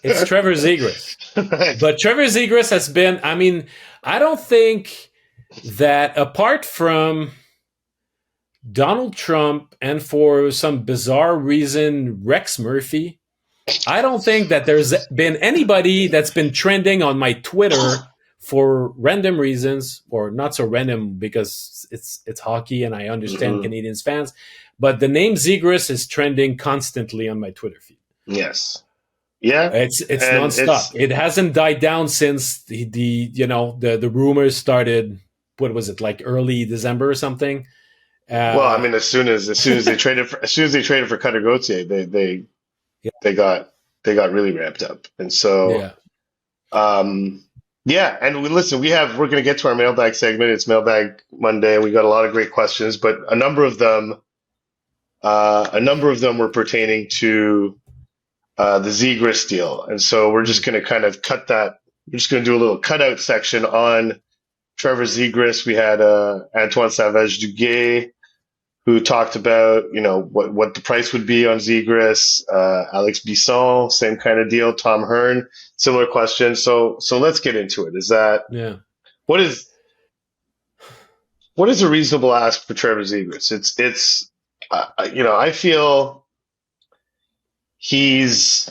It's Trevor Zegras. Right. But Trevor Zegras has been, I mean, I don't think that apart from Donald Trump and for some bizarre reason, Rex Murphy, I don't think that there's been anybody that's been trending on my Twitter for random reasons, or not so random because it's hockey and I understand Hmm. Canadians fans, but the name Zegras is trending constantly on my Twitter feed. Yes. Yeah. It's And nonstop. it's, It hasn't died down since the rumors started. What was it, like early December or something? well, I Uh, mean, as soon as they traded for Cutter Gauthier, yeah, they got they got really ramped up. And so, yeah. um, yeah, and we're going to get to our mailbag segment. It's Mailbag Monday, and we got a lot of great questions, but a number of them were pertaining to the Zegras deal. And so we're just Mm. going to kind of cut that. We're just going to do a little cutout section on Trevor Zegras. We had Antoine Savage Duguay, who talked about, what the price would be on Zegras. Alex Bisson, same kind of deal. Tom Hearn, similar question. So let's get into it. Yeah. What is what is a reasonable ask for Trevor Zegras? I feel he's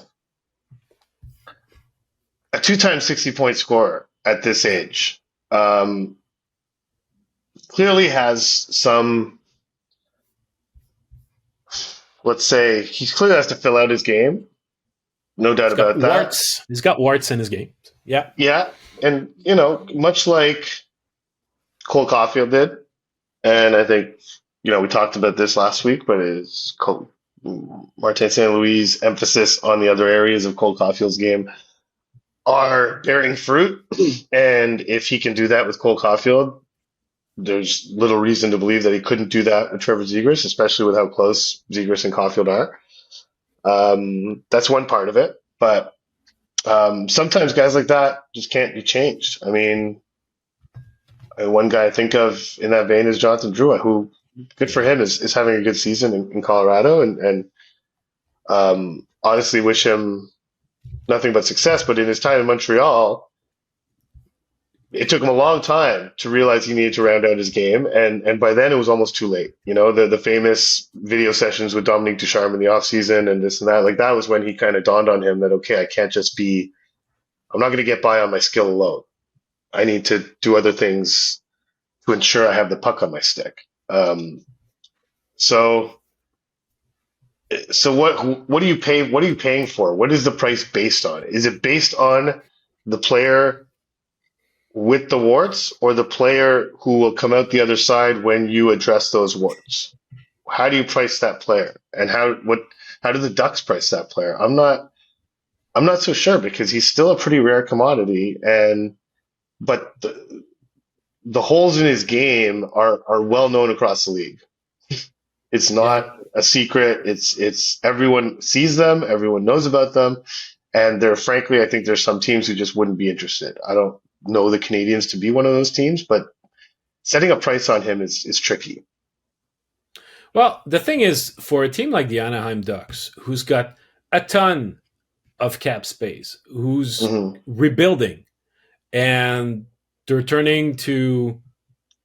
a two-time 60-point scorer at this Yeah. age. Um, Clearly has some, let's say, he clearly has to fill out his game. No doubt He's got about that. warts. He's got warts in his game. Yeah. Yeah. And, much like Cole Caulfield did, and I think, we talked about this last week, but it's Martin St. Louis' emphasis on the other areas of Cole Caulfield's game are bearing fruit. And if he can do that with Cole Caulfield, there's little reason to believe that he couldn't do that with Trevor Zegras, especially with how close Zegras and Caulfield are. That's one part of it. But sometimes guys like that just can't be changed. I mean, one guy I think of in that vein is Jonathan Drouin, who, good for Yeah. him, is having a good season in Colorado. And honestly, wish him nothing but success. But in his time in Montreal, it took him a long time to realize he needed to round out his game, and by then it was almost too late. The famous video sessions with Dominique Ducharme in the offseason and this and that, like that was when he kind of dawned on him that, okay, I'm not going to get by on my skill alone. I need to do other things to ensure I have the puck on my stick. So what do you pay? What are you paying for? What is the price based on? Is it based on the player with the warts, or the player who will come out the other side when you address those warts? How do you price that player, and how do the Ducks price that player? I'm not so sure, because he's still a pretty rare commodity, but the holes in his game are well known across the league. It's Yeah. not a secret. It's everyone sees them, everyone knows about them, and frankly, I think there's some teams who just wouldn't be interested. I don't know the Canadiens to be one of those teams, but setting a price on him is tricky. Well, the thing is, for a team like the Anaheim Ducks, who's got a ton of cap space, who's Hmm. rebuilding, and they're turning to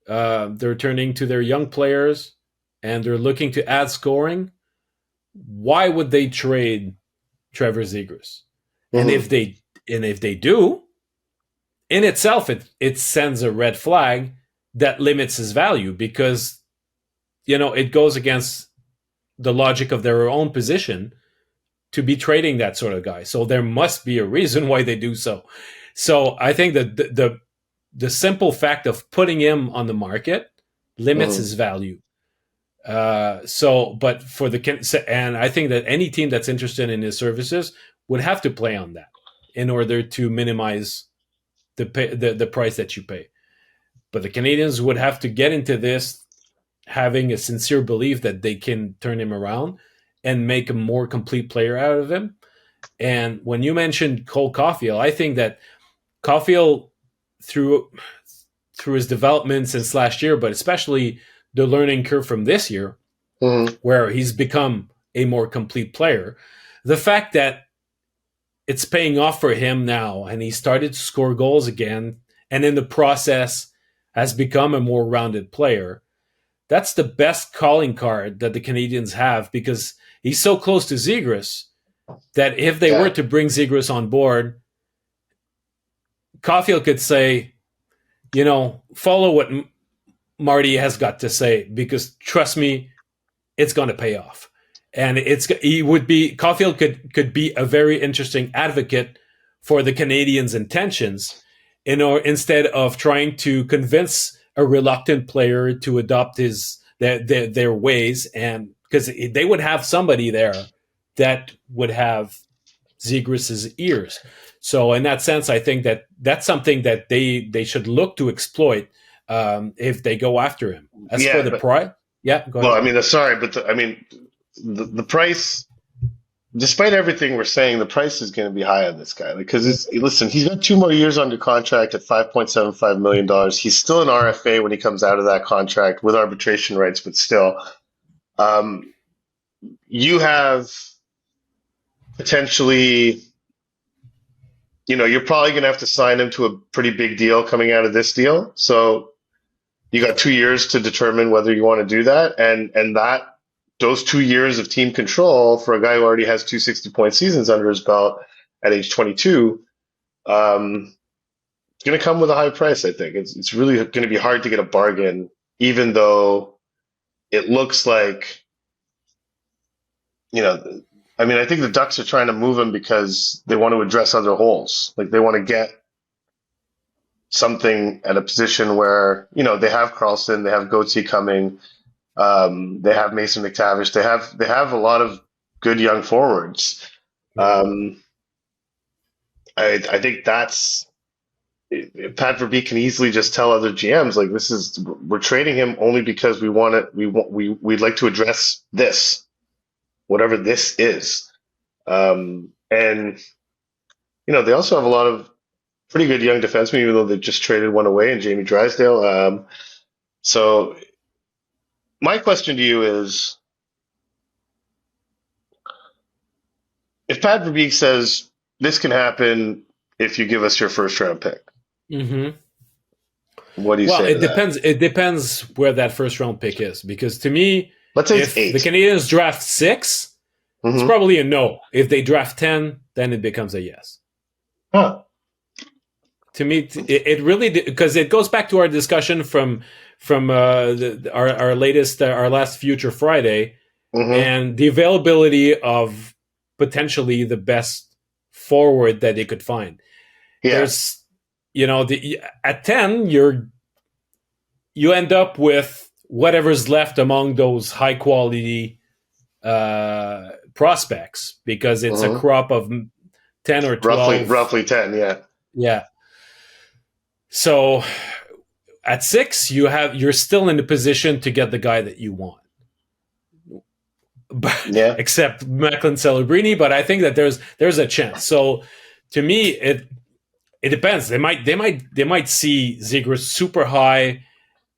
they're turning to their young players, and they're looking to add scoring. Why would they trade Trevor Zegras? And if Hmm. they do, in itself, it sends a red flag that limits his value, because it goes against the logic of their own position to be trading that sort of guy. So there must be a reason why they do so. So I think that the simple fact of putting him on the market limits Hmm. his value. But and I think that any team that's interested in his services would have to play on that in order to minimize the price that you pay. But the Canadians would have to get into this having a sincere belief that they can turn him around and make a more complete player out of him. And when you mentioned Cole Caulfield, I think that Caulfield, through his development since last year, but especially the learning curve from this year, Hmm. where he's become a more complete player, the fact that it's paying off for him now, and he started to score goals again, and in the process has become a more rounded player. That's the best calling card that the Canadiens have, because he's so close to Zegras that if they were Yeah. to bring Zegras on board, Caulfield could say, follow what Marty has got to say, because trust me, it's going to pay off. And Caulfield could be a very interesting advocate for the Canadiens' intentions, instead of trying to convince a reluctant player to adopt their ways, and because they would have somebody there that would have Zegras' ears. So in that sense, I think that that's something that they should look to exploit, if they go after him. As for Yeah, the but price, yeah, go well, ahead. I mean, sorry, but the price, despite everything we're saying, the price is going to be high on this guy. Because listen, he's got 2 more years under contract at $5.75 million. He's still an RFA when he comes out of that contract with arbitration rights, but still, um, you have potentially, you're probably going to have to sign him to a pretty big deal coming out of this deal. So you got 2 years to determine whether you want to do that, and that those 2 years of team control for a guy who already has 260-point seasons under his belt at age 22, it's going to come with a high price. I think it's really going to be hard to get a bargain, even though it looks like, I mean, I think the Ducks are trying to move him because they want to address other holes. Like, they want to get something at a position where, they have Carlson, they have Gauthier coming, they have Mason McTavish, they have a lot of good young forwards. I think that's Pat Verbeek can easily just tell other GMs, like, we're trading him only because we'd like to address this, whatever this is. And they also have a lot of pretty good young defensemen, even though they just traded one away in Jamie Drysdale. So my question to you is, if Pat Verbeek says this can happen if you give us your first round pick, Mm-hmm. what do you Well, say it to that? depends. It depends where that first round pick is, because to me, Let's say it's if the 8. Canadiens draft 6, it's Mm-hmm. probably a no. If they draft 10, then it becomes a yes. Huh. To me, it really, because it goes back to our discussion from our latest, our last Future Friday, Mm-hmm. and the availability of potentially the best forward that they could find. Yeah. There's, at 10, you end up with whatever's left among those high quality prospects, because it's a Mm-hmm. crop of 10 or Roughly, 12. roughly 10. Yeah. Yeah. So at 6, you're still in the position to get the guy that you want. But, Yeah. except Macklin Celebrini, but I think that there's a chance. So to me, it depends. They might see Zegras super high,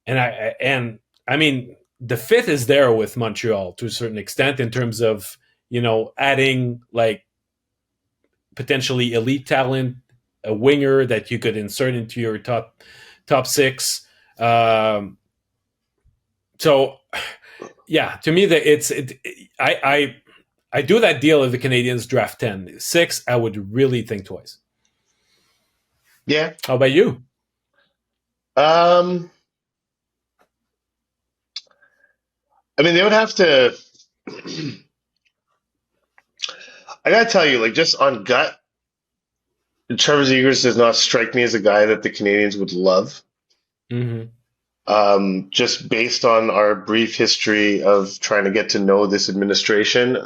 and I mean, the fit is there with Montreal to a certain extent, in terms of adding, like, potentially elite talent, a winger that you could insert into your top 6. So yeah, to me, I do that deal if the Canadiens draft 10. 6, I would really think twice. Yeah. How about you? I mean, they would have to. I gotta tell you, like, just on gut, Trevor Zegras does not strike me as a guy that the Canadians would love. Mm-hmm. Just based on our brief history of trying to get to know this administration.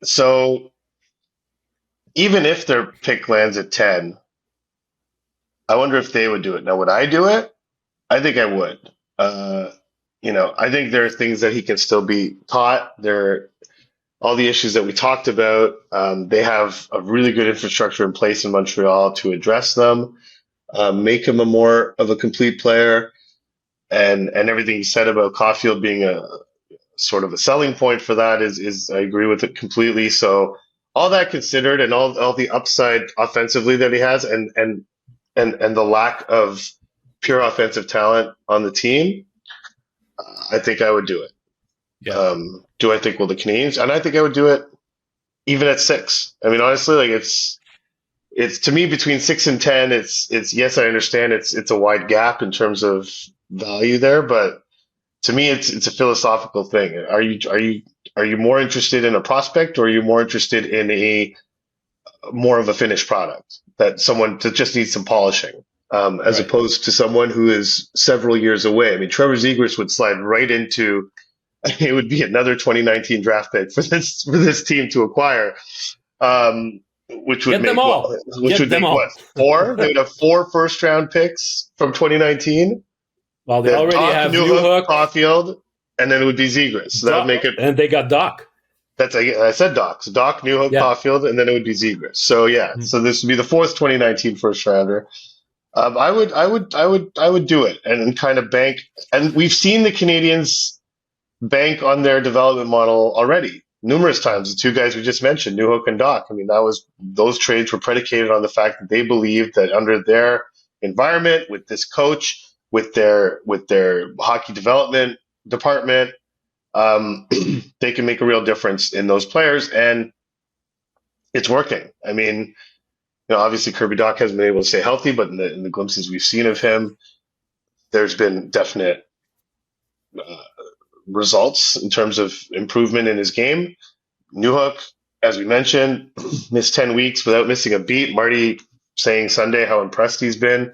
So even if their pick lands at 10, I wonder if they would do it. Now, would I do it? I think I would. I think there are things that he can still be taught. All the issues that we talked about. They have a really good infrastructure in place in Montreal to address them, make him a more of a complete player, and everything you said about Caulfield being a sort of a selling point for that is I agree with it completely. So all that considered, and all the upside offensively that he has, and the lack of pure offensive talent on the team, I think I would do it. Yeah. Do I think will the Canadiens? And I think I would do it even at 6. I mean, honestly, like it's to me between 6 and 10. It's yes, I understand it's a wide gap in terms of value there, but to me, it's a philosophical thing. Are you more interested in a prospect, or are you more interested in a more of a finished product that someone that just needs some polishing, as Right. opposed to someone who is several years away? I mean, Trevor Zegras would slide right into. It would be another 2019 draft pick for this team to acquire, which would Get them make what? all. Which Get would them make what? all. 4? They would have 4 first round picks from 2019. Well, they Then already Doc, have Newhook, Newhook, Caulfield, and then it would be Zegras. So that would make it. and they got Doc. That's I said Doc. So Doc, Newhook, Yeah. Caulfield, and then it would be Zegras. So yeah. Mm. So this would be the 4th 2019 first rounder. I would do it and kind of bank. And we've seen the Canadians bank on their development model already numerous times. The 2 guys we just mentioned, Newhook and Doc. I mean, those trades were predicated on the fact that they believed that under their environment, with this coach, with their hockey development department, they can make a real difference in those players, and it's working. I mean, obviously Kirby Doc hasn't been able to stay healthy, but in the glimpses we've seen of him, there's been definite results in terms of improvement in his game. Newhook, as we mentioned, missed 10 weeks without missing a beat. Marty saying Sunday how impressed he's been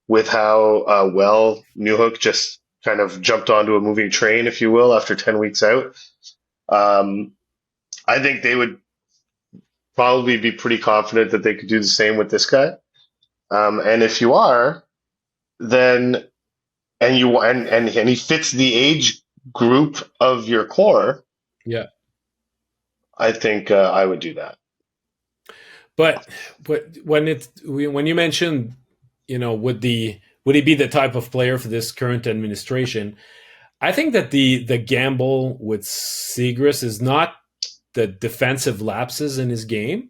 with how well Newhook just kind of jumped onto a moving train, if you will, after 10 weeks out. I think they would probably be pretty confident that they could do the same with this guy. And if you are, then and he fits the age group of your core, Yeah. I think I would do that. But when you mentioned, would he be the type of player for this current administration? I think that the gamble with Zegras is not the defensive lapses in his game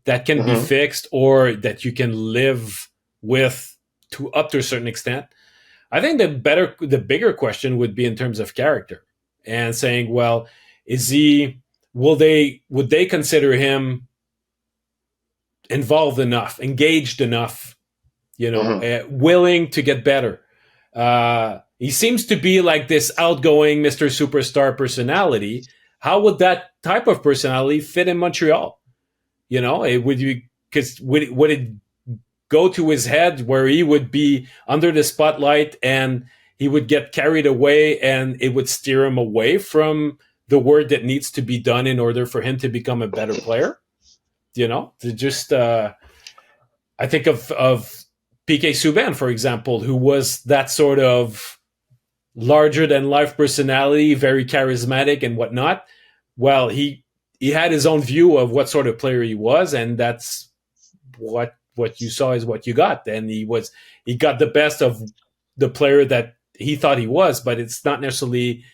that can be fixed or that you can live with to up to a certain extent. I think the bigger question would be in terms of character and saying, well, would they consider him involved enough, engaged enough, willing to get better? He seems to be like this outgoing Mr. Superstar personality. How would that type of personality fit in Montreal? Would it go to his head where he would be under the spotlight and he would get carried away and it would steer him away from the work that needs to be done in order for him to become a better player? I think of PK Subban, for example, who was that sort of larger than life personality, very charismatic and whatnot. Well, he had his own view of what sort of player he was, and that's what you saw is what you got. And he got the best of the player that he thought he was, but it's not necessarily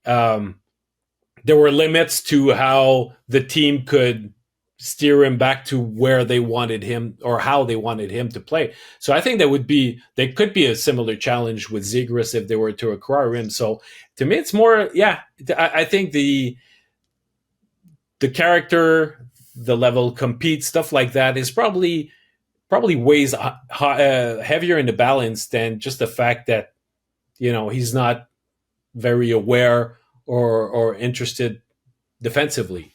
there were limits to how the team could steer him back to where they wanted him or how they wanted him to play. So I think there could be a similar challenge with Zegras if they were to acquire him. So to me, it's more, I think the character, the level compete, stuff like that is probably weighs heavier in the balance than just the fact that, he's not very aware or interested defensively.